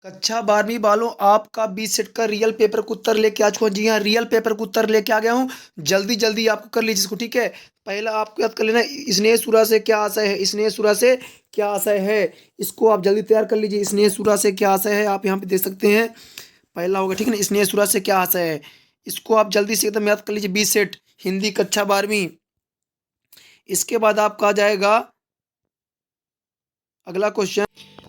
कक्षा 12वीं वालों, आपका 20 सेट का रियल पेपर का उत्तर लेके आ चुका हूँ। जी हाँ, रियल पेपर का उत्तर लेके आ गया हूँ। जल्दी जल्दी आपको कर लीजिए इसको, ठीक है। पहला आपको याद कर लेना, स्नेह सूरा से क्या आशय है, स्नेह सूरा से क्या आशय है, इसको आप जल्दी तैयार कर लीजिए। स्नेह सूरा से क्या आशय है, आप यहाँ पे देख सकते हैं। पहला होगा, ठीक है ना, स्नेह सूरा से क्या आशय है, इसको आप जल्दी से एकदम याद कर लीजिए। 20 सेट हिंदी कक्षा 12वीं। इसके बाद आपका आ जाएगा अगला क्वेश्चन।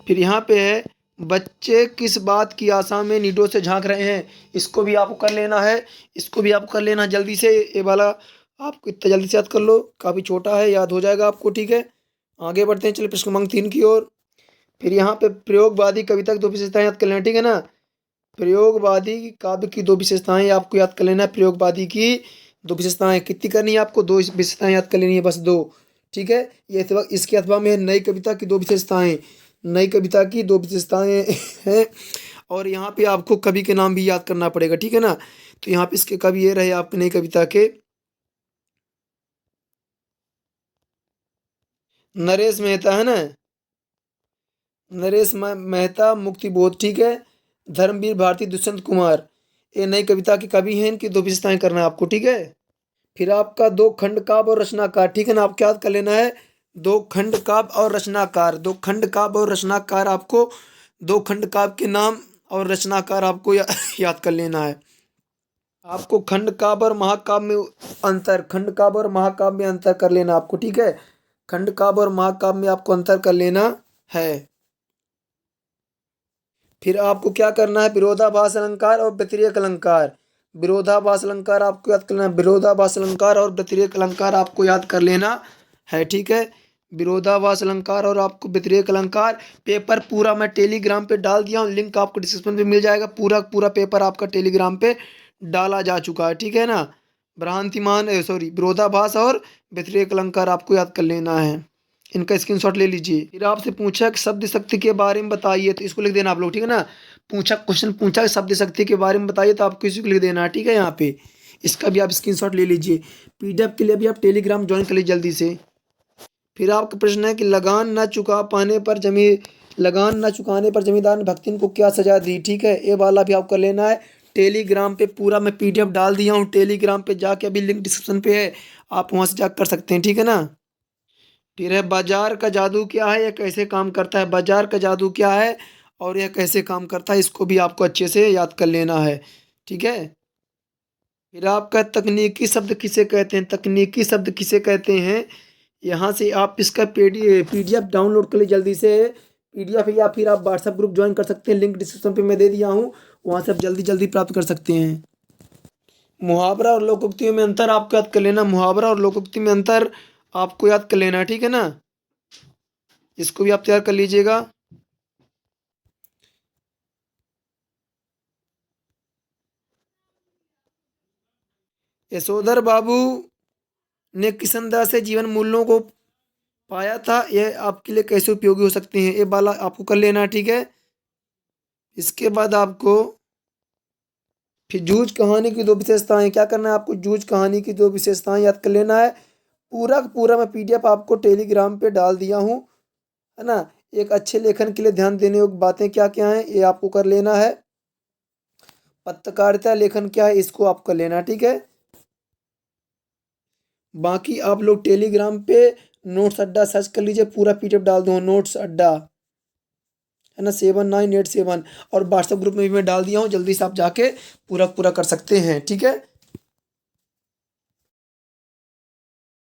फिर यहाँ पे है, बच्चे किस बात की आशा में निडों से झांक रहे हैं, इसको भी आपको कर लेना है। इसको भी आपको कर लेना है जल्दी से, ये वाला आपको इतना जल्दी से याद कर लो, काफ़ी छोटा है, याद हो जाएगा आपको, ठीक है। आगे बढ़ते हैं, चलिए प्रश्न क्रमांक 3 की ओर। फिर यहाँ पे प्रयोगवादी कविता की दो विशेषताएं याद कर लेना, ठीक है ना। प्रयोगवादी काव्य की दो विशेषताएं आपको याद कर लेना है। प्रयोगवादी की दो विशेषताएं कितनी करनी है आपको, दो विशेषताएं याद कर लेनी है, बस दो, ठीक है। ये अथवा इसके अथवा में नई कविता की दो विशेषताएं, नई कविता की दो विशेषताएं हैं। और यहाँ पे आपको कवि के नाम भी याद करना पड़ेगा, ठीक है ना। तो यहाँ पे इसके कवि ये रहे आपके नई कविता के, नरेश मेहता है ना, नरेश मेहता मुक्तिबोध, ठीक है। धर्मवीर भारती, दुष्यंत कुमार, ये नई कविता के कवि हैं, इनकी दो विशेषताएं करना है आपको, ठीक है। फिर आपका दो खंड काव्य और रचनाकार, ठीक है ना, आपको याद कर लेना है। दो खंड काव्य और रचनाकार, दो खंड काव्य और रचनाकार आपको, दो खंड काव्य के नाम और रचनाकार आपको याद कर लेना है। आपको खंड काव्य और महाकाव्य में अंतर, खंड काव्य और महाकाव्य में अंतर कर लेना आपको, ठीक है। खंड काव्य और महाकाव्य में आपको अंतर कर लेना है। फिर आपको क्या करना है, विरोधाभास अलंकार और व्यतिरेक अलंकार। विरोधाभास अलंकार आपको याद कर लेना है, विरोधाभास अलंकार और व्यतिरेक अलंकार आपको याद कर लेना है, ठीक है। विरोधाभास अलंकार और आपको व्यतिरेक अलंकार। पेपर पूरा मैं टेलीग्राम पे डाल दिया हूँ, लिंक आपको डिस्क्रिप्शन पे मिल जाएगा। पूरा पूरा पेपर आपका टेलीग्राम पे डाला जा चुका है, ठीक है ना। भ्रांतिमान सॉरी विरोधाभास और व्यतिरेक अलंकार आपको याद कर लेना है, इनका स्क्रीनशॉट ले लीजिए। फिर आपसे पूछा कि शब्द शक्ति के बारे में बताइए, तो इसको लिख देना आप लोग, ठीक है ना। पूछा क्वेश्चन पूछा कि शब्द शक्ति के बारे में बताइए, तो आपको इसी को लिख देना है, ठीक है। यहाँ पे इसका भी आप स्क्रीनशॉट ले लीजिए। पीडीएफ के लिए भी आप टेलीग्राम ज्वाइन कर लीजिए जल्दी से। फिर आपका प्रश्न है कि लगान न चुकाने पर जमींदार ने भक्तिन को क्या सजा दी, ठीक है। ये वाला भी आपको लेना है। टेलीग्राम पे पूरा मैं पीडीएफ डाल दिया हूँ, टेलीग्राम पे जाके अभी लिंक डिस्क्रिप्शन पे है, आप वहाँ से जा कर सकते हैं, ठीक है ना। फिर है, बाजार का जादू क्या है, यह कैसे काम करता है, बाजार का जादू क्या है और यह कैसे काम करता है, इसको भी आपको अच्छे से याद कर लेना है, ठीक है। फिर आपका तकनीकी शब्द किसे कहते हैं, तकनीकी शब्द किसे कहते हैं, यहाँ से आप इसका पीडीएफ डाउनलोड कर लीजिए जल्दी से। पीडीएफ या फिर आप व्हाट्सएप ग्रुप ज्वाइन कर सकते हैं, लिंक डिस्क्रिप्शन पे मैं दे दिया हूँ, वहाँ से आप जल्दी जल्दी प्राप्त कर सकते हैं। मुहावरा और लोकोक्तियों में अंतर आपको याद कर लेना, मुहावरा और लोकोक्ति में अंतर आपको याद कर लेना है, ठीक है ना। इसको भी आप तैयार कर लीजिएगा। यशोधर बाबू ने किशनदास से जीवन मूल्यों को पाया था, यह आपके लिए कैसे उपयोगी हो सकते हैं, ये वाला आपको कर लेना है, ठीक है। इसके बाद आपको फिर जूझ कहानी की दो विशेषताएं, क्या करना है आपको, जूझ कहानी की दो विशेषताएं याद कर लेना है। पूरा का पूरा मैं पीडीएफ आपको टेलीग्राम पे डाल दिया हूँ, है ना। एक अच्छे लेखन के लिए ध्यान देने योग्य बातें क्या क्या हैं, ये आपको कर लेना है। पत्रकारिता लेखन क्या है, इसको आप कर लेना, ठीक है। बाकी आप लोग टेलीग्राम पे नोट्स अड्डा सर्च कर लीजिए, पूरा पीडीएफ डाल दूँ, नोट्स अड्डा, है ना, 7987। और व्हाट्सएप ग्रुप में भी मैं डाल दिया हूँ, जल्दी से आप जाके पूरा पूरा कर सकते हैं, ठीक है।